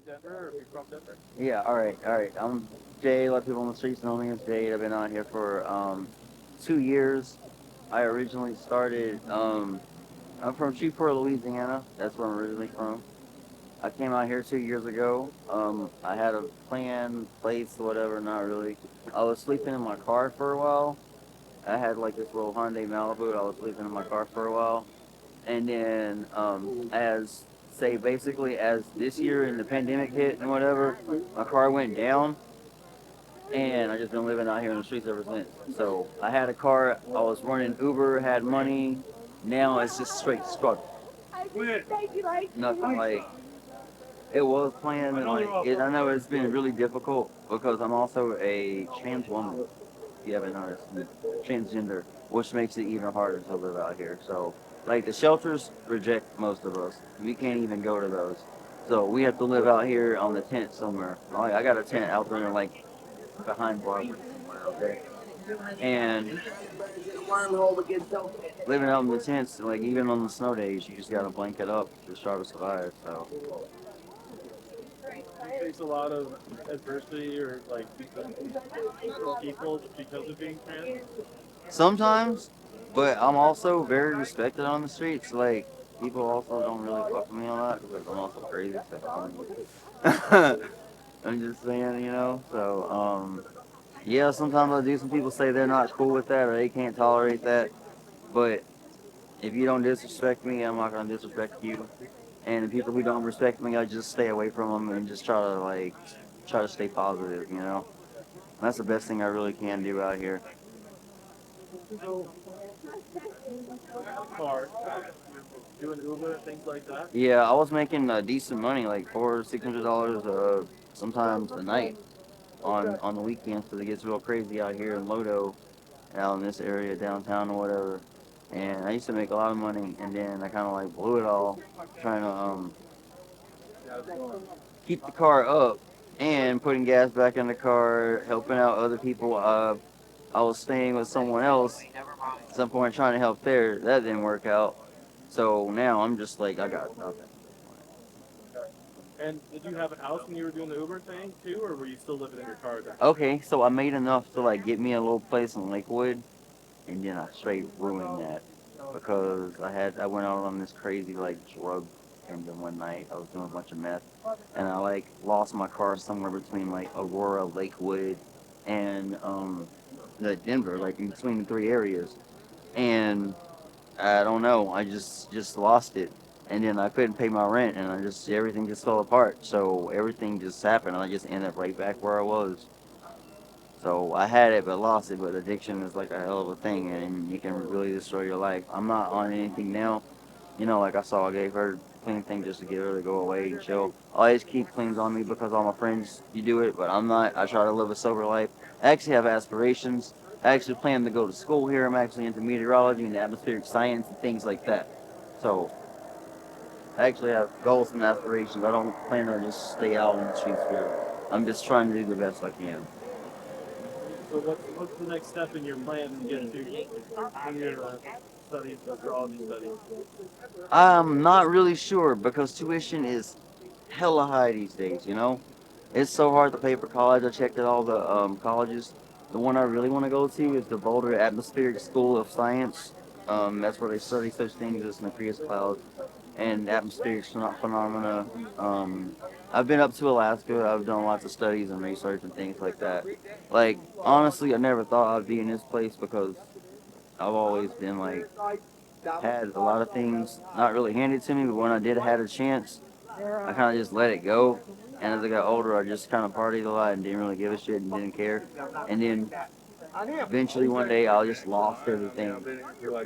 Denver or if you're from Denver. Yeah, all right. I'm Jade. A lot of people on the streets know me as Jade. I've been out here for 2 years. I originally started. I'm from Shreveport, Louisiana. That's where I'm originally from. I came out here 2 years ago. I had a plan, place, whatever. Not really. I was sleeping in my car for a while. I had like this little Hyundai Malibu. I was sleeping in my car for a while, and then as say basically as this year and the pandemic hit and whatever, my car went down, and I just been living out here in the streets ever since. So I had a car, I was running Uber, had money. Now it's just straight struggle. Nothing like it was planned. And like I know it's been really difficult because I'm also a trans woman. If you haven't noticed, transgender, which makes it even harder to live out here. So like the shelters reject most of us. We can't even go to those. So we have to live out here on the tent somewhere. Like, I got a tent out there like behind bars somewhere, okay? And living out in the tents, like even on the snow days, you just gotta blanket up to try to survive. So Do you face a lot of adversity or like people just because of being trans? sometimes, but I'm also very respected on the streets. Like people also don't really fuck with me a lot because I'm also crazy. So I'm just saying, So yeah, sometimes I do. Some people say they're not cool with that or they can't tolerate that. But if you don't disrespect me, I'm not gonna disrespect you. And the people who don't respect me, I just stay away from them and just try to stay positive. That's the best thing I really can do out here. So you have a car, you're doing Uber and things like that. Yeah, I was making decent money, like $400-$600 sometimes a night on the weekends because it gets real crazy out here in Lodo, out in this area downtown or whatever. And I used to make a lot of money, and then I kind of like blew it all trying to keep the car up and putting gas back in the car, helping out other people. I was staying with someone else at some point trying to help there. That didn't work out. So now I'm just like, I got nothing. Okay. And did you have a house when you were doing the Uber thing too, or were you still living in your car then? Okay, so I made enough to like get me a little place in Lakewood, and then I straight ruined that because I went out on this crazy like drug bender one night. I was doing a bunch of meth, and I like lost my car somewhere between like Aurora, Lakewood, and the Denver, like in between the three areas. And I don't know, I just lost it. And then I couldn't pay my rent, and I just everything just fell apart. So everything just happened, and I just ended up right back where I was. So I had it but lost it, but addiction is like a hell of a thing and you can really destroy your life. I'm not on anything now. Like I saw I gave her clean thing just to get her to go away and chill. I always keep cleans on me because all my friends you do it, but I'm not. I try to live a sober life. I actually have aspirations. I actually plan to go to school here. I'm actually into meteorology and atmospheric science and things like that. So I actually have goals and aspirations. I don't plan to just stay out on the streets here. I'm just trying to do the best I can. So what's the next step in your plan to get to in your studies, astrology studies? I'm not really sure because tuition is hella high these days. It's so hard to pay for college. I checked at all the colleges. The one I really want to go to is the Boulder Atmospheric School of Science. That's where they study such things as nefarious clouds and atmospheric phenomena. Um, I've been up to Alaska. I've done lots of studies and research and things like that. Like, honestly, I never thought I'd be in this place because I've always been like had a lot of things not really handed to me, but when I did had a chance, I kind of just let it go. And as I got older, I just kind of partied a lot and didn't really give a shit and didn't care. And then eventually one day I just lost everything.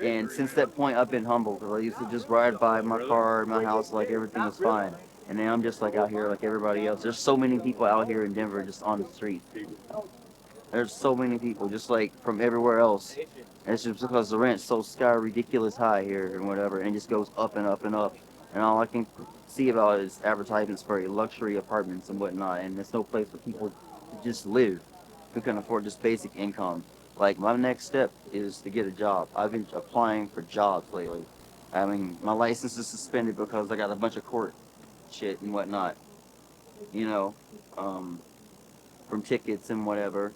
And since that point, I've been humble because I used to just ride by my car, my house, like everything was fine. And now I'm just like out here like everybody else. There's so many people out here in Denver just on the street. There's so many people just like from everywhere else. And it's just because the rent's so sky ridiculous high here and whatever, and it just goes up and up and up. And all I can see about is advertisements for luxury apartments and whatnot, and there's no place for people to just live who can afford just basic income. Like my next step is to get a job. I've been applying for jobs lately. I mean, my license is suspended because I got a bunch of court shit and whatnot. you know, from tickets and whatever.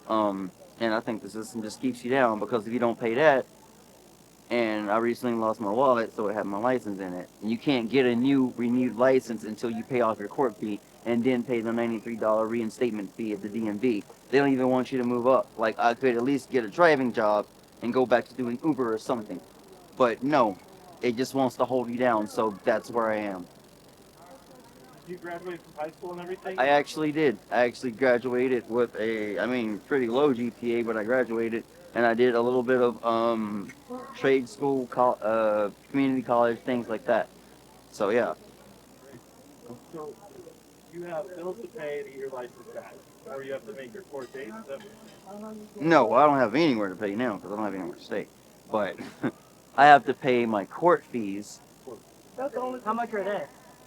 Um, and I think the system just keeps you down because if you don't pay that, and I recently lost my wallet, so it had my license in it. And you can't get a new renewed license until you pay off your court fee and then pay the $93 reinstatement fee at the DMV. They don't even want you to move up. Like I could at least get a driving job and go back to doing Uber or something. But no, it just wants to hold you down. So that's where I am. Did you graduate from high school and everything? I actually did. I actually graduated with I mean, pretty low GPA, but I graduated and I did a little bit of trade school, community college, things like that. So yeah. So you have bills to pay to get your license back, or you have to make your court date. No, I don't have anywhere to pay now because I don't have anywhere to stay. But I have to pay my court fees, That's all. How much are they?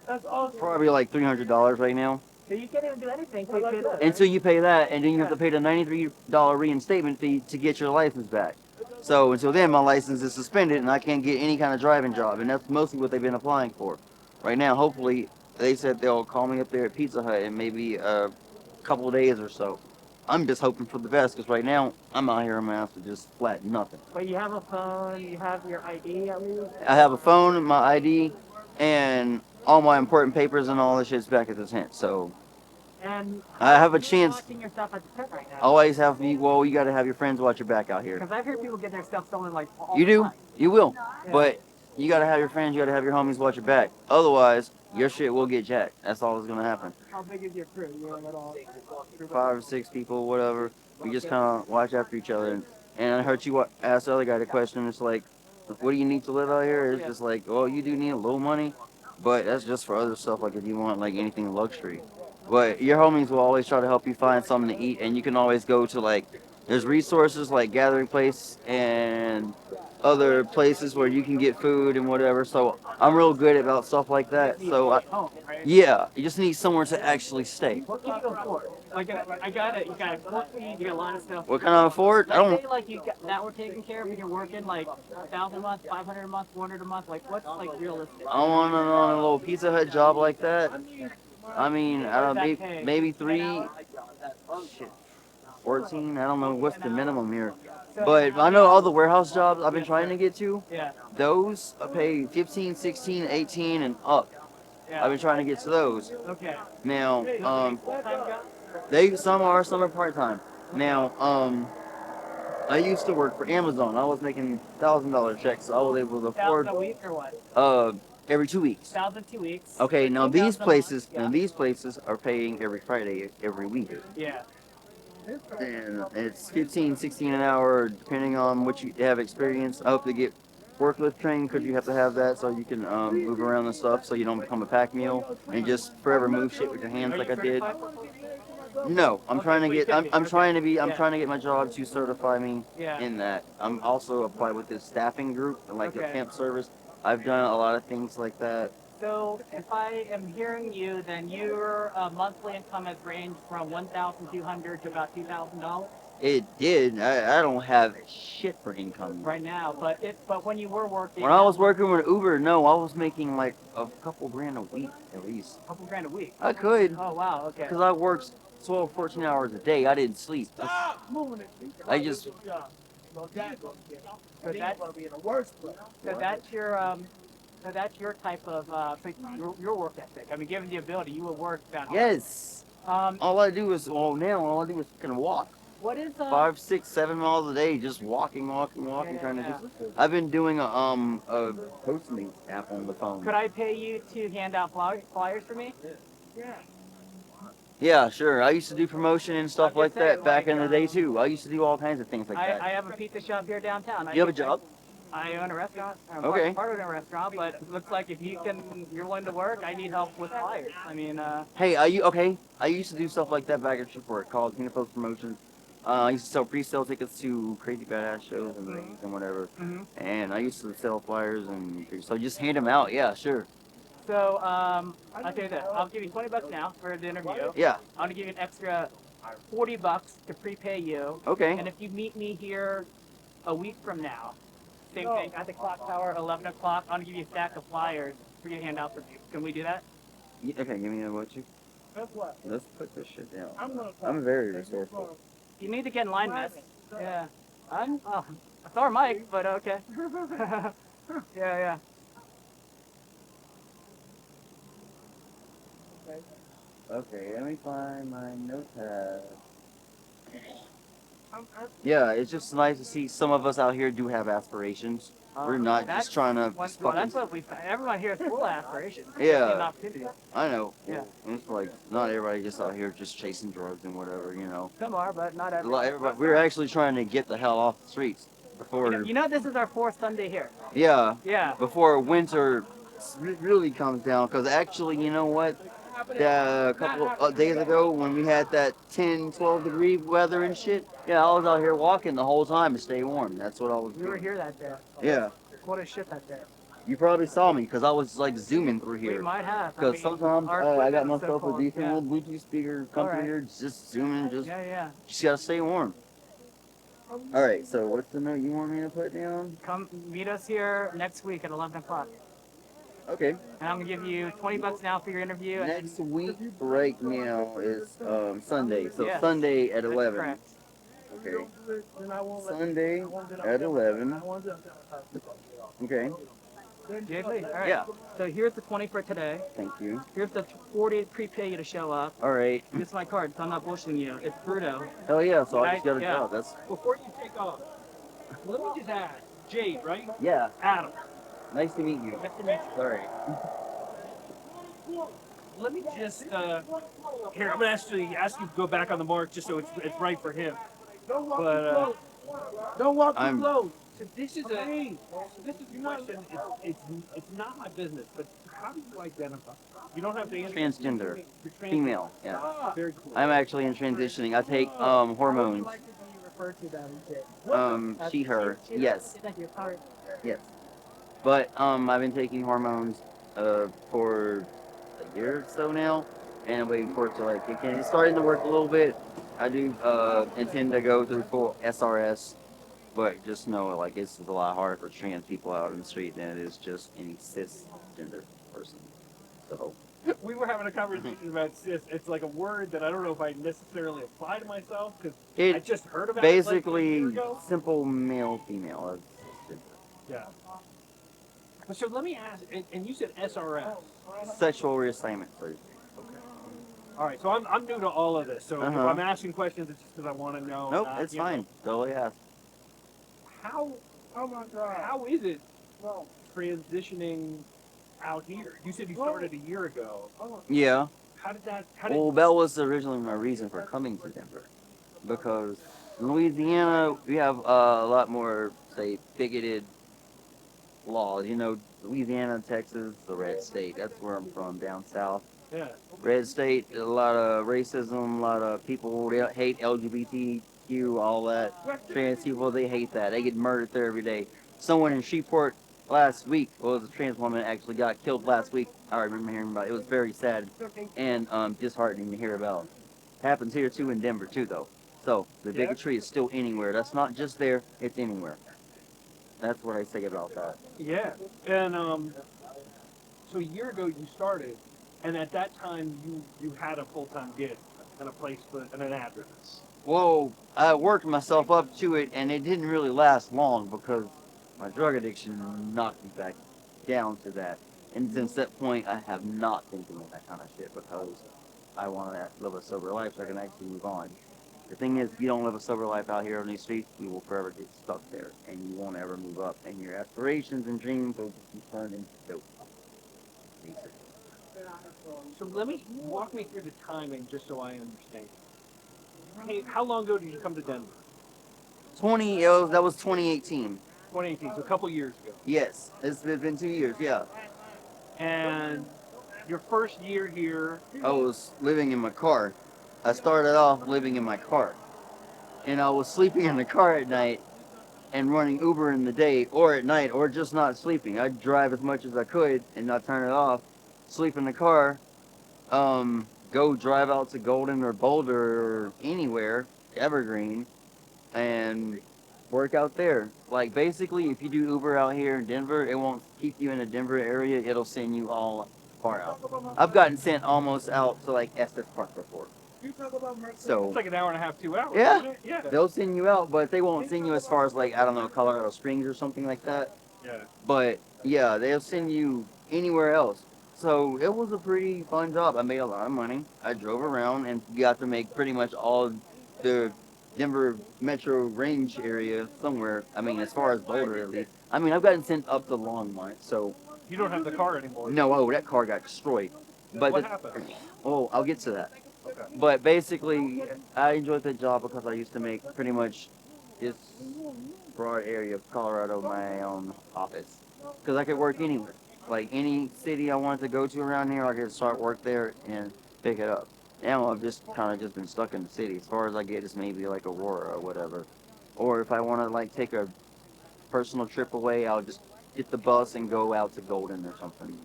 That's all. probably like $300 right now. So you can't even do anything till you pay this. Until you pay that, and then you have to pay the $93 reinstatement fee to get your license back. So until then, my license is suspended, and I can't get any kind of driving job, and that's mostly what they've been applying for. Right now, hopefully, they said they'll call me up there at Pizza Hut in maybe a couple of days or so. I'm just hoping for the best, because right now, I'm out here, I'm gonna have to just flat nothing. But you have a phone, you have your ID at least. I have a phone, my ID, and all my important papers and all this shit's back at this tent, so And I have a you're chance. watching your stuff at the tent right now. Always have me. Well, you gotta have your friends watch your back out here. Because I've heard people get their stuff stolen like all You the do, time. you will, Yeah. but you gotta have your friends. You gotta have your homies watch your back. Otherwise, your shit will get jacked. That's all that's gonna happen. How big is your crew? You're a little. 5 or 6 people, whatever. We just kind of watch after each other. And I heard you ask the other guy the question. It's like, what do you need to live out here? It's just like, well, you do need a little money, but that's just for other stuff. Like if you want like anything luxury. But your homies will always try to help you find something to eat, and you can always go to like, there's resources like Gathering Place and other places where you can get food and whatever. So I'm real good about stuff like that. So Home, right? yeah, you just need somewhere to actually stay. What can you afford? Like I got it. You got a court fee. You got a lot of stuff. What can I afford? I Let's don't. say like you got that we're taking care of, and you're working like 1,000 a month, 500 a month, 400 a month. Like what's like realistic? I want on a little Pizza Hut job like that. I mean, I don't maybe 14. I don't know what's the minimum here. But I know all the warehouse jobs I've been trying to get to. Yeah. Those pay 15, 16, 18, and up. Yeah. I've been trying to get to those. Okay. Now, Full-time job? some are part time. Now, I used to work for Amazon. I was making $1,000 checks. So I was able to 1,000 afford a week or what? every 2 weeks. 1,000 2 weeks. Okay, now 15,000 a month, these places are paying every Friday, every week. Yeah. And it's 15, 16 an hour, depending on what you have experience. I hope to get forklift trained because you have to have that so you can move around and stuff so you don't become a pack mule and just forever move shit with your hands Are like you I did. certified for CPA? No, I'm trying to but you get, could be. I'm trying to be, I'm Yeah. trying to get my job to certify me Yeah. in that. I'm also applied with this staffing group, like the Okay. temp service. I've done a lot of things like that. So if I am hearing you, then your monthly income has ranged from 1,200 to about $2,000 It did. I don't have shit for income. right now. But when you were working, When I was working with Uber, no, I was making like a couple grand a week at least. a couple grand a week. I could, Oh wow. Okay. because I worked 12, 14 hours a day. I didn't sleep. I just, So that's gonna be in the worst place. so that's your so that's your type of your work ethic. I mean, given the ability, you will work that hard. yes. Um, All I do is, well, now all I do is fucking walk. what is 5, 6, 7 miles a day, just walking, trying to do. I've been doing a Postmates app on the phone. Could I pay you to hand out flyers for me? Yeah, sure. I used to do promotion and stuff I'm like just saying, that back in the day like, too. I used to do all kinds of things like I that. have a pizza shop here downtown. You have a job? I own a restaurant. I'm Okay. part of a restaurant, but it looks like if you're willing to work, I need help with flyers. I mean, Hey, are you okay? I used to do stuff like that back at Shreveport called Tina Post Promotions. I used to sell pre-sale tickets to Crazy Badass shows and things and whatever. mhm. And I used to sell flyers and so just hand them out. Yeah, sure. So I'll tell you this. I'll give you $20 now for the interview. Yeah. I'm gonna give you an extra $40 to prepay you. Okay. And if you meet me here a week from now, same thing at the clock tower, 11 o'clock. I'm gonna give you a stack of flyers for you to hand out for you. Can we do that? Okay, give me a what you. Let's put this shit down. I'm very resourceful. You need to get in line, miss. Yeah. I'm. Oh, I saw Mike, but okay. Yeah, yeah. Okay, let me find my notepad. Yeah, it's just nice to see some of us out here do have aspirations. We're not That's just trying to Well, just that's fucking. what we. Everyone here is full of aspirations. Yeah. Opportunity. I know. Yeah. It's like not everybody just out here just chasing drugs and whatever, you know. Some are, but not A everyone. lot, everybody, we're actually trying to get the hell off the streets before. You know, this is our fourth Sunday here. Yeah. Yeah. Before winter really comes down, because actually, you know what? A couple of days ago when we had that 10, 12 degree weather and shit, yeah, I was out here walking the whole time to stay warm. That's what I was We were doing. here that day. Yeah. What a shit that day. You probably saw me because I was like zooming through We here. might have. Because sometimes our I got equipment was so myself a cold. decent Yeah. little Bluetooth speaker come through Alright. here, just zooming, just Yeah. gotta stay warm. Alright, so what's the note you want me to put down? Come meet us here next week at 11 o'clock. Okay. And I'm gonna give you $20 now for your interview. Next week right now is Sunday. So Yes, Sunday at that's 11. correct. Okay. Sunday at 11. Okay. JP, all right. Yeah. So here's the 20 for today. Thank you. Here's the 40 prepay you to show up. Alright. This is my card, so I'm not bullshitting you. It's Bruto. Hell yeah, so I just got a Yeah. job. That's Before you take off, let me just ask. Jade, right? yeah. Adam. Nice to meet you. Nice to meet you. Sorry. Let me just here. I'm gonna actually ask you to go back on the mark just so it's right for him. But don't walk I'm- too close. So this is a question. It's not my business. But how do you identify? You don't have to answer. Transgender. You're trans- Female. Yeah. Very cool. I'm actually in transitioning. I take hormones. She, her. Yes. Thank you. All right. Yes. But I've been taking hormones for a year or so now, and I'm waiting for it to like kick in. It's starting to work a little bit. I do intend to go through full SRS, but just know like it's a lot harder for trans people out in the street than it is just any cisgender person. So We were having a conversation about cis. It's like a word that I don't know if I necessarily apply to myself because I it just heard about it like a year basically ago. simple male female. Yeah. But so let me ask, and you said SRS. Sexual reassignment surgery. All right, so I'm new to all of this. So if Uh-huh. I'm asking questions, it's just because I want to know. Nope, not, it's you know, fine. Totally ask. How is it transitioning out here? You said you started a year ago. Yeah. How did that? Well, that was originally my reason for coming to Denver, because in Louisiana we have a lot more, say, bigoted laws. You know, Louisiana, Texas, the red state. That's where I'm from, down south. Yeah. Red state, a lot of racism, a lot of people they hate LGBTQ, all that. Trans people, they hate that. They get murdered there every day. Someone in Shreveport last week, well, it was a trans woman actually got killed last week. I remember hearing about it. It was very sad and disheartening to hear about. Happens here too in Denver too, though. So the Yeah. bigotry is still anywhere. That's not just there; it's anywhere. That's what I say about that. Yeah. And so a year ago you started, and at that time you had a full-time gig and a place and an address. Well, I worked myself up to it, and it didn't really last long because my drug addiction knocked me back down to that. And since that point, I have not been doing that kind of shit because I want to live a sober life so I can actually move on. The thing is, if you don't live a sober life out here on these streets, you will forever get stuck there, and you won't ever move up, and your aspirations and dreams will be turned into dope. Basically. So let me walk me through the timing just so I understand. Hey, how long ago did you come to Denver? That was 2018. 2018, so a couple years ago. Yes, it's been 2 years, yeah. And your first year here, I was living in my car. I started off living in my car. And I was sleeping in the car at night and running Uber in the day or at night or just not sleeping. I'd drive as much as I could and not turn it off, sleep in the car, go drive out to Golden or Boulder or anywhere, Evergreen, and work out there. Like basically if you do Uber out here in Denver, it won't keep you in the Denver area, it'll send you all far out. I've gotten sent almost out to like Estes Park before. So It's like an hour and a half, 2 hours. Yeah. Isn't it? Yeah. they'll send you out, but they won't send you as far as like I don't know Colorado Springs or something like that. Yeah. But yeah, they'll send you anywhere else. So it was a pretty fun job. I made a lot of money. I drove around and got to make pretty much all the Denver metro range area somewhere. I mean, as far as Boulder at least. I mean, I've gotten sent up to Longmont, so You don't have the car anymore. no. Oh, that car got destroyed. But What the- happened? Oh, I'll get to that. Okay. But basically, I enjoyed that job because I used to make pretty much this broad area of Colorado my own office. Because I could work anywhere. Like any city I wanted to go to around here, I could start work there and pick it up. Now I've just kind of just been stuck in the city. As far as I get is maybe like Aurora or whatever. Or if I want to like take a personal trip away, I'll just get the bus and go out to Golden or something.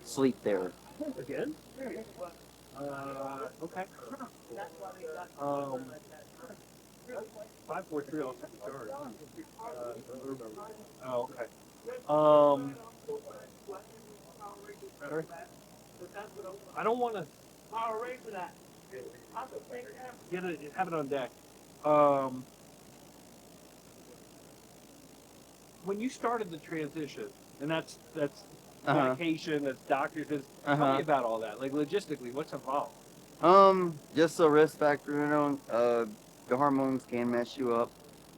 Sleep there. Again? Okay. 543 on the chart. Oh, okay. Better? I don't want to get it, have it on deck. When you started the transition, and that's Uh-huh. medication, that's doctors, tell Uh-huh. me about all that. Like logistically, what's involved? Just a risk factor, you know. The hormones can mess you up.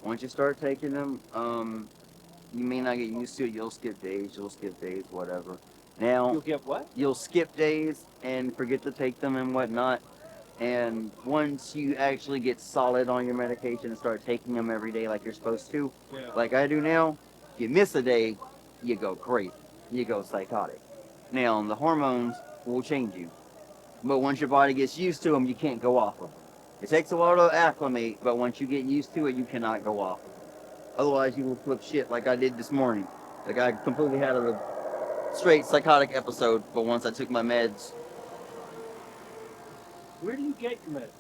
Once you start taking them, you may not get used to it. You'll skip days, whatever. Now, You'll get what? you'll skip days and forget to take them and whatnot. And once you actually get solid on your medication and start taking them every day like you're supposed to, Yeah. like I do now, you miss a day, you go crazy. You go psychotic. Now, the hormones will change you. But once your body gets used to them, you can't go off of them. It takes a while to acclimate, but once you get used to it, you cannot go off of them. Otherwise, you will flip shit like I did this morning. Like I completely had a straight psychotic episode, but once I took my meds, Where do you get your meds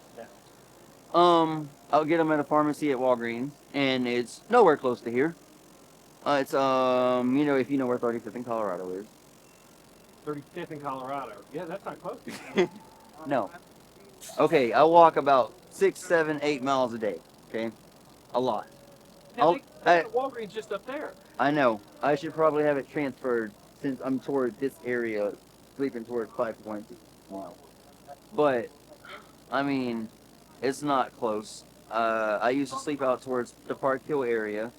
now? I'll get them at a pharmacy at Walgreens, and it's nowhere close to here. It's you know, if you know where 35th in Colorado is. 35th in Colorado. Yeah, that's not close. No. Okay, I walk about 6, 7, 8 miles a day. Okay, a lot. Now, I'll- they got Walgreens just up there. I know. I should probably have it transferred since I'm toward this area, sleeping towards 5.2 miles. But I mean, it's not close. I used to sleep out towards the Park Hill area,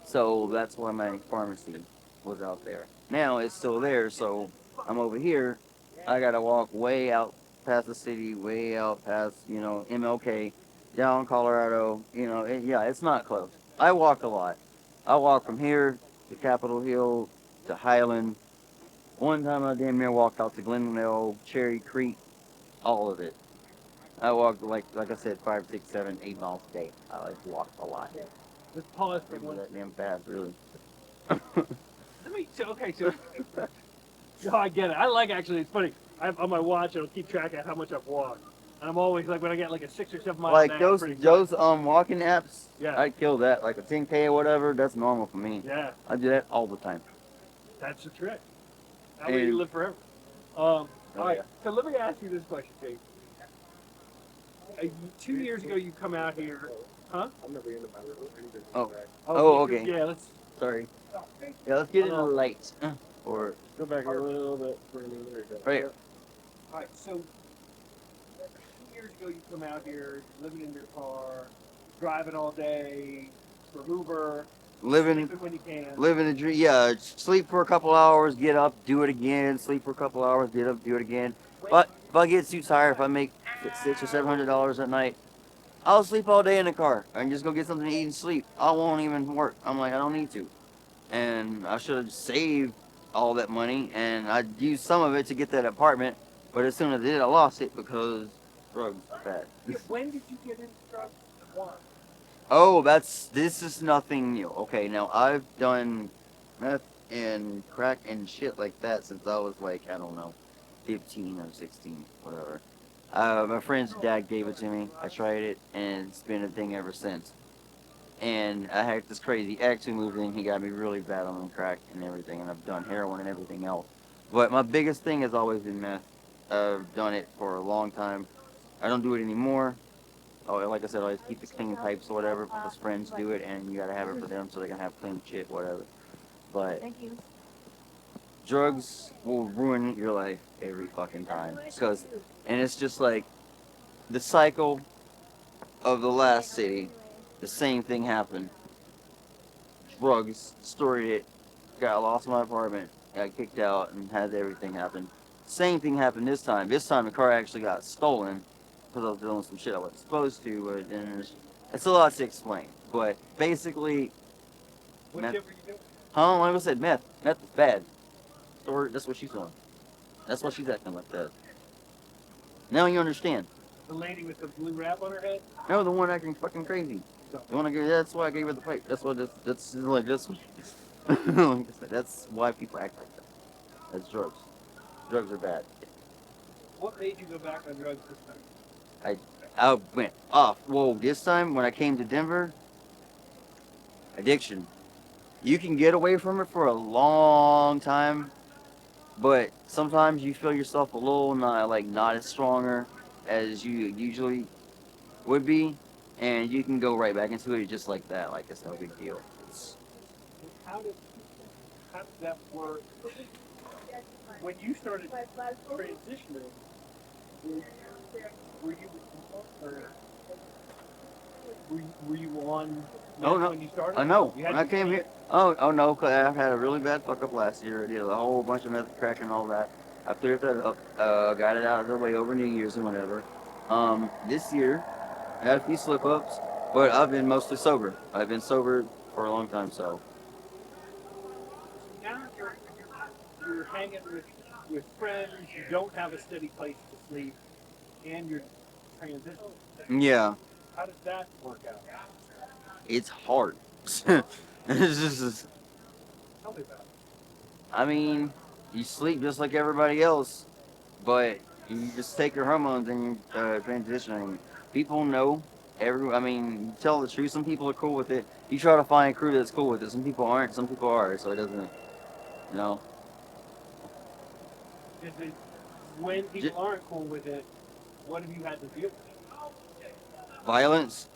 so that's why my pharmacy was out there. Now it's still there, so I'm over here. I gotta walk way out past the city, way out past, you know, MLK, down Colorado. You know, yeah, it's not close. I walk a lot. I walk from here to Capitol Hill to Highland. One time I damn near walked out to Glendale, Cherry Creek, all of it. I walked like I said, 5, 6, 7, 8 miles a day. I like walk a lot. Let's pause for It one. was that damn fast, really. So no, I get it. I like actually. It's funny. On my watch, it'll keep track of how much I've walked. And I'm always like when I get like a 6 or 7 mile. Like day, I'm those pretty good. those walking apps, Yeah. I'd kill that. Like a 10K or whatever, that's normal for me. Yeah, I do that all the time. that's the trick. That way you And- live forever. All right. yeah. So let me ask you this question, Jake. 2 years ago, you come out here, huh? Oh, you- okay. Yeah, let's Sorry. Yeah, let's get into the lights. Or go back a little bit. right here. All right, so 2 years ago, you come out here, living in your car, driving all day for Uber, Living sleeping when you can. living a dream. Yeah, sleep for a couple hours, get up, do it again. Sleep for a couple hours, get up, do it again. But if I get too tired, if I make $600 or $700 at night, I'll sleep all day in the car and just go get something to eat and sleep. I won't even work. I'm like, I don't need to. And I should have saved all that money, and I'd used some of it to get that apartment. But as soon as I did, I lost it because drugs are bad. When did you get into drugs? Why? Oh, this is nothing new. Okay, now I've done meth and crack and shit like that since I was like, I don't know, 15 or 16, whatever. My friend's dad gave it to me. I tried it, and it's been a thing ever since. And I had this crazy ex who moved in. He got me really bad on crack and everything, and I've done heroin and everything else. But my biggest thing has always been meth. I've done it for a long time. I don't do it anymore. Oh, like I said, I always keep the clean pipes or whatever because friends do it, and you gotta have it for them so they can have clean shit, whatever. But drugs will ruin your life every fucking time. And it's just like the cycle of the last city. The same thing happened. Drugs destroyed it. Got lost in my apartment. Got kicked out and had everything happen. Same thing happened this time. This time the car actually got stolen because I was doing some shit I wasn't supposed to. But then it's a lot to explain. But basically, What meth. shit were you doing? Huh? Like I said, meth. Meth is bad. That's what she's doing. That's why she's acting like that. Now you understand. The lady with the blue wrap on her head? No, the one acting fucking crazy. The one I gave, that's why I gave her the pipe. That's what that's like this. That's why people act like that. That's drugs. Drugs are bad. What made you go back on drugs this time? I went off. Whoa, this time when I came to Denver, addiction. You can get away from it for a long time, but sometimes you feel yourself a little not as stronger as you usually would be, and you can go right back into it just like that. Like it's no big deal. How did that work? When you started transitioning, were you or were you on Oh meth no, when you started? I know. You When had I to came here, oh no, 'cause I had a really bad fuck up last year. I did a whole bunch of meth crack and all that. I cleared that up, got it out of the way over New Year's and whatever. This year I had a few slip ups, but I've been mostly sober. I've been sober for a long time, so Now you're hanging with friends. You don't have a steady place to sleep, and you're transitioning. yeah, How does that work out? it's hard. It's just, Tell me about it. I mean, you sleep just like everybody else, but you just take your hormones and you're transitioning. People know. I mean, you tell the truth. Some people are cool with it. You try to find a crew that's cool with it. Some people aren't. Some people are. So it doesn't, you know. Is it when people aren't cool with it? What have you had to deal with? Violence,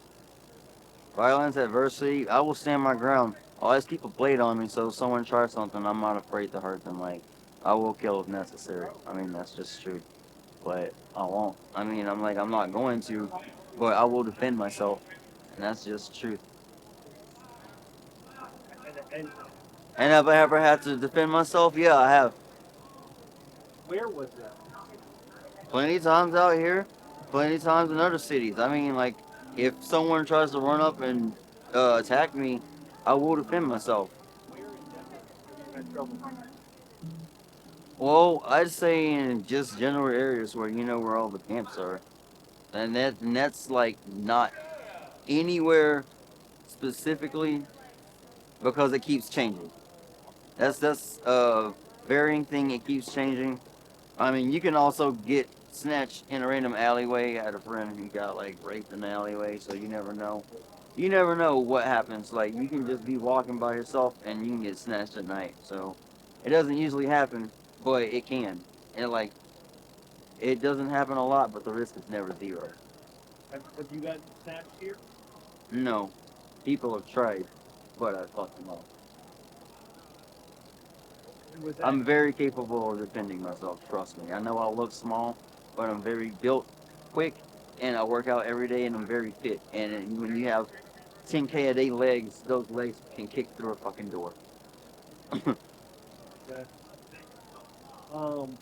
violence, adversity. I will stand my ground. I always keep a blade on me, so if someone tries something, I'm not afraid to hurt them. Like, I will kill if necessary. I mean, that's just true. But I won't. I mean, I'm not going to, but I will defend myself, and that's just truth. And And have I ever had to defend myself? Yeah, I have. where was that? Plenty of times out here, plenty of times in other cities. I mean, like, if someone tries to run up and attack me, I will defend myself. Where in Denver have you had trouble? Well, I'd say in just general areas where you know where all the camps are. And that's like not anywhere specifically because it keeps changing. That's varying thing. It keeps changing. I mean, you can also get snatched in a random alleyway. I had a friend who got like raped in the alleyway, so you never know. You never know what happens. Like you can just be walking by yourself and you can get snatched at night. So it doesn't usually happen, but it can. And like it doesn't happen a lot, but the risk is never zero. Have you gotten snatched here? No, people have tried, but I fucked them up. And was that, I'm very capable of defending myself. Trust me. I know I look small, but I'm very built, quick, and I work out every day, and I'm very fit. And when you have 10K a day legs, those legs can kick through a fucking door. that um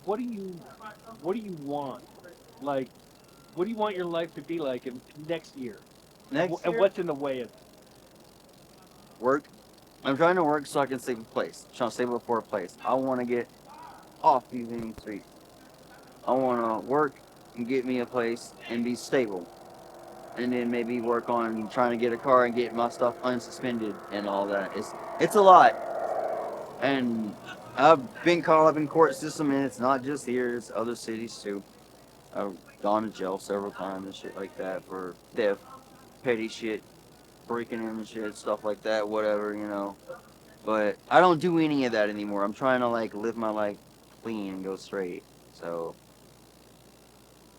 what do you want? Like what do you want your life to be like in next year? Next And year, what's in the way of it? work. I'm trying to work so I can save a place. Trying to save up for a place. I want to get off these main streets. I want to work and get me a place and be stable. And then maybe work on trying to get a car and get my stuff unsuspended and all that. It's a lot. And I've been caught up in court system, and it's not just here; it's other cities too. I've gone to jail several times and shit like that for theft, petty shit. breaking in and shit, stuff like that, whatever, you know. But I don't do any of that anymore. I'm trying to like live my life clean and go straight. So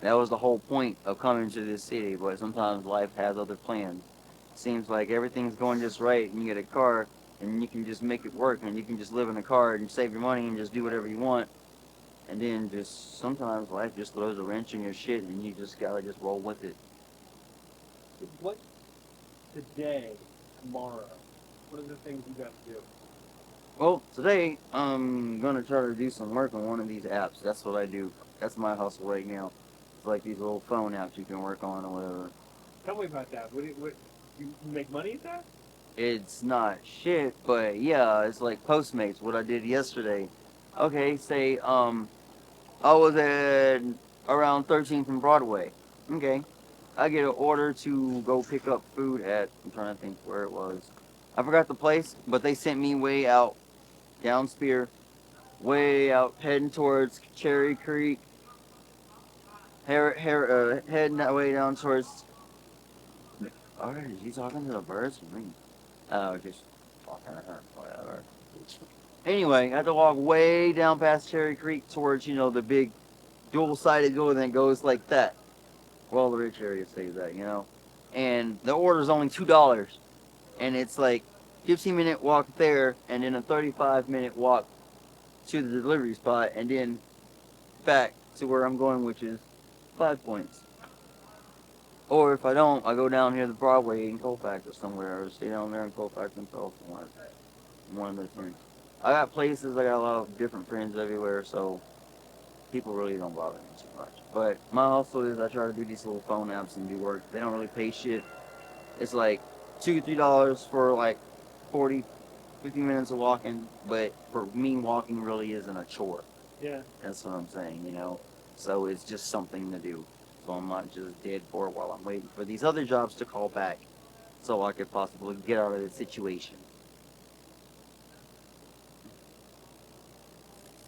that was the whole point of coming to this city. But sometimes life has other plans. Seems like everything's going just right, and you get a car, and you can just make it work, and you can just live in a car and save your money and just do whatever you want. And then just sometimes life just throws a wrench in your shit, and you just gotta just roll with it. What today, tomorrow? What are the things you got to do? Well, today I'm gonna try to do some work on one of these apps. That's what I do. That's my hustle right now. It's like these little phone apps you can work on or whatever. Tell me about that. What you make money at that? It's not shit, but yeah, it's like Postmates. What I did yesterday. Okay, say I was at around 13th and Broadway. Okay, I get an order to go pick up food at. I'm trying to think where it was. I forgot the place, but they sent me way out down Spear, way out heading towards Cherry Creek, heading that way down towards. Alright, is he talking to the birds or me? Oh, just talking to her, whatever. Anyway, I had to walk way down past Cherry Creek towards, you know, the big dual-sided door that goes like that. Where all the rich area stays at, you know? And the order's only $2. And it's like 15-minute walk there, and then a 35-minute walk to the delivery spot, and then back to where I'm going, which is 5 points. Or if I don't, I go down here to Broadway in Colfax or somewhere, or stay down there in Colfax and California. One of those things. I got places, I got a lot of different friends everywhere, so people really don't bother me too much. But my hustle is I try to do these little phone apps and do work. They don't really pay shit. It's like $2, $3 for like 40, 50 minutes of walking, but for me, walking really isn't a chore. Yeah. That's what I'm saying, you know? So it's just something to do. So I'm not just dead for it while I'm waiting for these other jobs to call back so I could possibly get out of the situation.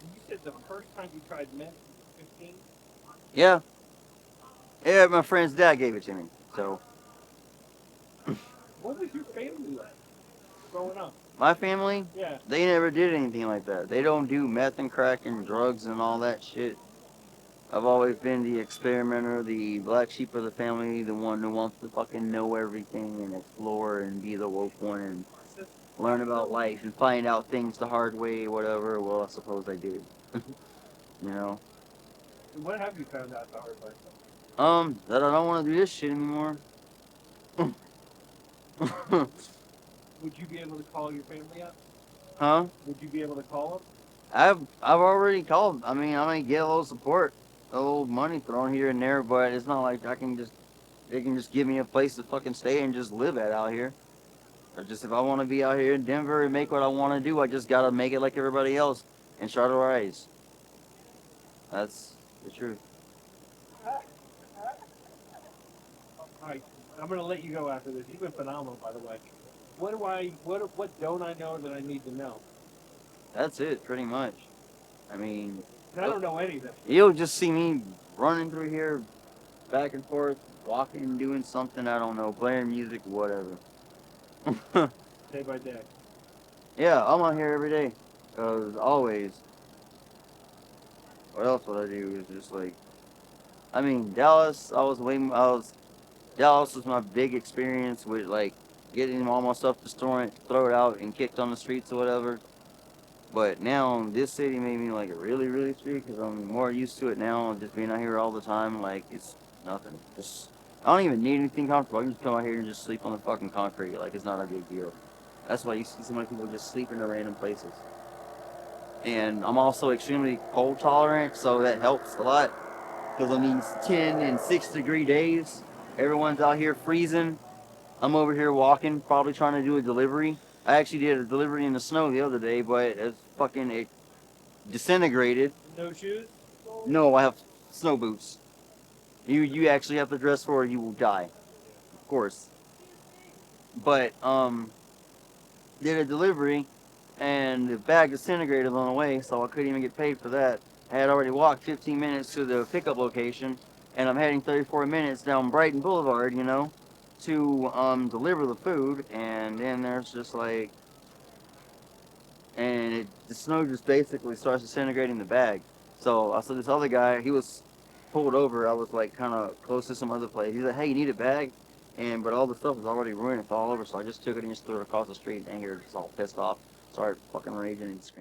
You said the first time you tried meth was 15? Yeah. Yeah, my friend's dad gave it to me. So What was your family like growing up? my family, Yeah. they never did anything like that. They don't do meth and crack and drugs and all that shit. I've always been the experimenter, the black sheep of the family, the one who wants to fucking know everything and explore and be the woke one and learn about life and find out things the hard way, whatever. Well, I suppose I did. You know? What have you found out the hard way? That I don't want to do this shit anymore. Would you be able to call your family up? Huh? Would you be able to call them? I've already called. I mean, I may get a little support, a little money thrown here and there, but it's not like they can just give me a place to fucking stay and just live at out here. Or just if I want to be out here in Denver and make what I want to do, I just gotta make it like everybody else and try to rise. That's the truth. Alright, I'm gonna let you go after this. You've been phenomenal, by the way. What don't I know that I need to know? That's it, pretty much. I mean, I don't know anything. you'll just see me running through here, back and forth, walking, doing something, I don't know, playing music, whatever. Day by day. Yeah, I'm out here every day. Cause always. What else would I do? Is just like, I mean, Dallas. Dallas was my big experience with like getting all my stuff to store it, throw it out, and kicked on the streets or whatever. But now this city made me like really, really sweet because I'm more used to it now. Just being out here all the time, like it's nothing. Just I don't even need anything comfortable. I can just come out here and just sleep on the fucking concrete. Like it's not a big deal. That's why you see so many people just sleep in the random places. And I'm also extremely cold tolerant, so that helps a lot. Because on these 10 and 6 degree days, everyone's out here freezing. I'm over here walking, probably trying to do a delivery. I actually did a delivery in the snow the other day, but it disintegrated. No shoes? No, I have snow boots. You actually have to dress for it, you will die. Of course. But did a delivery and the bag disintegrated on the way, so I couldn't even get paid for that. I had already walked 15 minutes to the pickup location, and I'm heading 34 minutes down Brighton Boulevard, you know. to deliver the food, and then there's just like, and the snow just basically starts disintegrating the bag. So I saw this other guy, he was pulled over. I was like kind of close to some other place. He's like, "Hey, you need a bag?" And but all the stuff was already ruined. It's all over. So I just took it and just threw it across the street. And here, just all pissed off, started fucking raging and screaming.